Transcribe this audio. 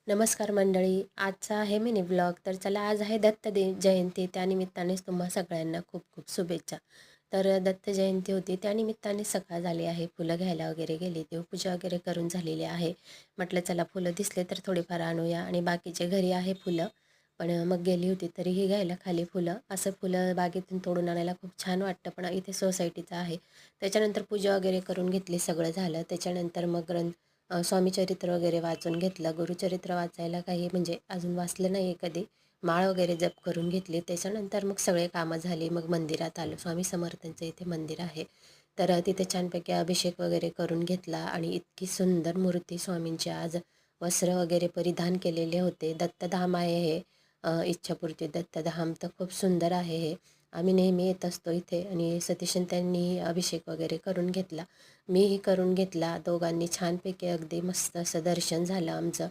नमस्कार मंडळी. आजचा आहे मिनी ब्लॉग. तर चला, आज आहे जयंती. त्यानिमित्तानेच तुम्हा सगळ्यांना खूप खूप शुभेच्छा. तर दत्त जयंती होती, त्यानिमित्ताने सकाळ झाली आहे. फुलं घ्यायला वगैरे गेली, देवपूजा वगैरे करून झालेली आहे. म्हटलं चला फुलं दिसले तर थोडीफार आणूया, आणि बाकीचे घरी आहे फुलं. पण मग गेली होती तरीही घ्यायला खाली फुलं. असं फुलं बागेतून तोडून आणायला खूप छान वाटतं, पण इथे सोसायटीचं आहे. त्याच्यानंतर पूजा वगैरे करून घेतली, सगळं झालं. त्याच्यानंतर मग स्वामीचरित्र वगैरे वाचून घेतलं. गुरुचरित्र वाचायला काही म्हणजे अजून वाचलं नाही आहे कधी. माळ वगैरे जप करून घेतली. त्याच्यानंतर मग सगळे कामं झाली. मग मंदिरात आलो. स्वामी समर्थांचं इथे मंदिर आहे. तर तिथे छानपैकी अभिषेक वगैरे करून घेतला, आणि इतकी सुंदर मूर्ती स्वामींची. आज वस्त्र वगैरे परिधान केलेले होते. दत्तधाम आहे हे. इच्छापूर्ती दत्तधाम तर खूप सुंदर आहे हे. आम्ही नेहमी येत असतो इथे, आणि सतीशन त्यांनी अभिषेक वगैरे करून घेतला. मीही करून घेतला. दोघांनी छानपैकी अगदी मस्त असं दर्शन झालं आमचं.